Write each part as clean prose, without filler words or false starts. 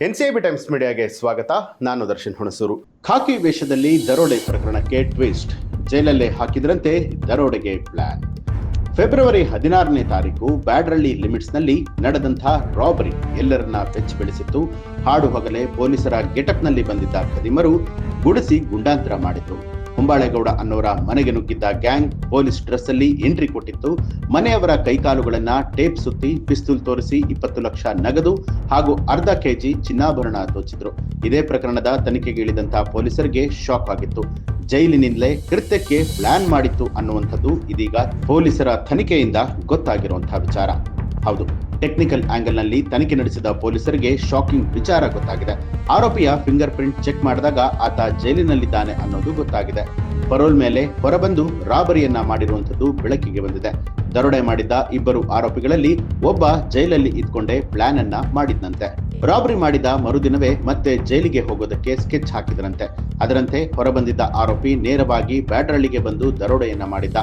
NCB times ಮೀಡಿಯಾಗೆ ಸ್ವಾಗತ. ನಾನು ದರ್ಶನ್ ಹುಣಸೂರು. ಖಾಕಿ ವೇಷದಲ್ಲಿ ದರೋಡೆ ಪ್ರಕರಣಕ್ಕೆ ಟ್ವಿಸ್ಟ್. ಜೈಲಲ್ಲೇ ಹಾಕಿದ್ರಂತೆ ದರೋಡೆಗೆ ಪ್ಲಾನ್. ಫೆಬ್ರವರಿ 16ನೇ ತಾರೀಕು ಬ್ಯಾಡ್ರಳ್ಳಿ ಲಿಮಿಟ್ಸ್ನಲ್ಲಿ ನಡೆದಂಥ ರಾಬರಿ ಎಲ್ಲರನ್ನ ಬೆಚ್ಚಿ ಬೆಳೆಸಿತ್ತು. ಹಾಡು ಹಗಲೇ ಪೊಲೀಸರ ಗೆಟಪ್ನಲ್ಲಿ ಬಂದಿದ್ದ ಖದೀಮರು ಗುಡಿಸಿ ಗುಂಡಾಂತರ ಮಾಡಿದ್ರು. ಹೊಂಬಾಳೆಗೌಡ ಅನ್ನೋರ ಮನೆಗೆ ನುಗ್ಗಿದ್ದ ಗ್ಯಾಂಗ್ ಪೊಲೀಸ್ ಡ್ರೆಸ್ ಅಲ್ಲಿ ಎಂಟ್ರಿ ಕೊಟ್ಟಿತ್ತು. ಮನೆಯವರ ಕೈಕಾಲುಗಳನ್ನ ಟೇಪ್ ಸುತ್ತಿ ಪಿಸ್ತೂಲ್ ತೋರಿಸಿ 20 ಲಕ್ಷ ನಗದು ಹಾಗೂ ಅರ್ಧ ಕೆಜಿ ಚಿನ್ನಾಭರಣ ದೋಚಿದ್ರು. ಇದೇ ಪ್ರಕರಣದ ತನಿಖೆಗೆ ಇಳಿದಂತಹ ಪೊಲೀಸರಿಗೆ ಶಾಕ್ ಆಗಿತ್ತು. ಜೈಲಿನಿಂದಲೇ ಕೃತ್ಯಕ್ಕೆ ಪ್ಲಾನ್ ಮಾಡಿತ್ತು ಅನ್ನುವಂಥದ್ದು ಇದೀಗ ಪೊಲೀಸರ ತನಿಖೆಯಿಂದ ಗೊತ್ತಾಗಿರುವಂತಹ ವಿಚಾರ. ಹೌದು, ಟೆಕ್ನಿಕಲ್ ಆಂಗಲ್ ನಲ್ಲಿ ತನಿಖೆ ನಡೆಸಿದ ಪೊಲೀಸರಿಗೆ ಶಾಕಿಂಗ್ ವಿಚಾರ ಗೊತ್ತಾಗಿದೆ. ಆರೋಪಿಯ ಫಿಂಗರ್ ಪ್ರಿಂಟ್ ಚೆಕ್ ಮಾಡಿದಾಗ ಆತ ಜೈಲಿನಲ್ಲಿದ್ದಾನೆ ಅನ್ನೋದು ಗೊತ್ತಾಗಿದೆ. ಪರೋಲ್ ಮೇಲೆ ಹೊರಬಂದು ರಾಬರಿಯನ್ನ ಮಾಡಿರುವಂಥದ್ದು ಬೆಳಕಿಗೆ ಬಂದಿದೆ. ದರೋಡೆ ಮಾಡಿದ್ದ ಇಬ್ಬರು ಆರೋಪಿಗಳಲ್ಲಿ ಒಬ್ಬ ಜೈಲಲ್ಲಿ ಇದ್ಕೊಂಡೇ ಪ್ಲಾನ್ ಅನ್ನ ಮಾಡಿದ್ನಂತೆ. ರಾಬರಿ ಮಾಡಿದ ಮರುದಿನವೇ ಮತ್ತೆ ಜೈಲಿಗೆ ಹೋಗೋದಕ್ಕೆ ಸ್ಕೆಚ್ ಹಾಕಿದ್ರಂತೆ. ಅದರಂತೆ ಹೊರಬಂದಿದ್ದ ಆರೋಪಿ ನೇರವಾಗಿ ಬ್ಯಾಡ್ರಳ್ಳಿಗೆ ಬಂದು ದರೋಡೆಯನ್ನ ಮಾಡಿದ್ದ.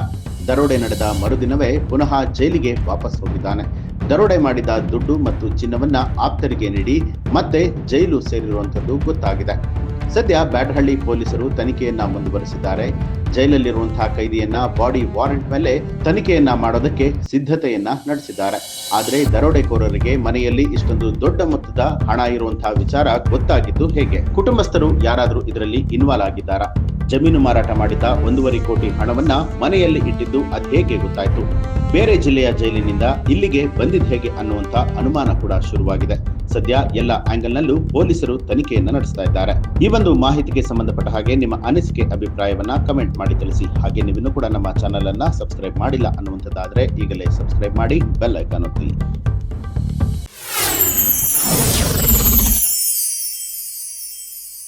ದರೋಡೆ ನಡೆದ ಮರುದಿನವೇ ಪುನಃ ಜೈಲಿಗೆ ವಾಪಸ್ ಹೋಗಿದ್ದಾನೆ. ದರೋಡೆ ಮಾಡಿದ ದುಡ್ಡು ಮತ್ತು ಚಿನ್ನವನ್ನ ಆಪ್ತರಿಗೆ ನೀಡಿ ಮತ್ತೆ ಜೈಲು ಸೇರಿರುವಂಥದ್ದು ಗೊತ್ತಾಗಿದೆ. ಸದ್ಯ ಬ್ಯಾಡ್ರಳ್ಳಿ ಪೊಲೀಸರು ತನಿಖೆಯನ್ನ ಮುಂದುವರೆಸಿದ್ದಾರೆ. ಜೈಲಲ್ಲಿರುವಂತಹ ಕೈದಿಯನ್ನ ಬಾಡಿ ವಾರೆಂಟ್ ಮೇಲೆ ತನಿಖೆಯನ್ನ ಮಾಡೋದಕ್ಕೆ ಸಿದ್ಧತೆಯನ್ನ ನಡೆಸಿದ್ದಾರೆ. ಆದ್ರೆ ದರೋಡೆಕೋರರಿಗೆ ಮನೆಯಲ್ಲಿ ಇಷ್ಟೊಂದು ದೊಡ್ಡ ಮೊತ್ತದ ಹಣ ಇರುವಂತಹ ವಿಚಾರ ಗೊತ್ತಾಗಿದ್ದು ಹೇಗೆ? ಕುಟುಂಬಸ್ಥರು ಯಾರಾದ್ರೂ ಇದರಲ್ಲಿ ಇನ್ವಾಲ್ವ್ ಆಗಿದ್ದಾರಾ? ಜಮೀನು ಮಾರಾಟ ಮಾಡಿದ್ದ 1.5 ಕೋಟಿ ಹಣವನ್ನ ಮನೆಯಲ್ಲಿ ಇಟ್ಟಿದ್ದು ಅದ್ಹೇಗೆ ಗೊತ್ತಾಯ್ತು? ಬೇರೆ ಜಿಲ್ಲೆಯ ಜೈಲಿನಿಂದ ಇಲ್ಲಿಗೆ ಬಂದಿದ್ ಹೇಗೆ ಅನ್ನುವಂತ ಅನುಮಾನ ಕೂಡ ಶುರುವಾಗಿದೆ. ಸದ್ಯ ಎಲ್ಲ ಆಂಗಲ್ ನಲ್ಲೂ ಪೊಲೀಸರು ತನಿಖೆಯನ್ನ ನಡೆಸ್ತಾ ಇದ್ದಾರೆ. ಈ ಒಂದು ಮಾಹಿತಿಗೆ ಸಂಬಂಧಪಟ್ಟ ಹಾಗೆ ನಿಮ್ಮ ಅನಿಸಿಕೆ ಅಭಿಪ್ರಾಯವನ್ನ ಕಮೆಂಟ್ ಮಾಡಿ ತಿಳಿಸಿ. ಹಾಗೆ ನೀವಿನ್ನೂ ಕೂಡ ನಮ್ಮ ಚಾನೆಲ್ ಅನ್ನ ಸಬ್ಸ್ಕ್ರೈಬ್ ಮಾಡಿಲ್ಲ ಅನ್ನುವಂಥದ್ದಾದ್ರೆ ಈಗಲೇ ಸಬ್ಸ್ಕ್ರೈಬ್ ಮಾಡಿ, ಬೆಲ್ ಐಕಾನ್ ಒತ್ತಿ.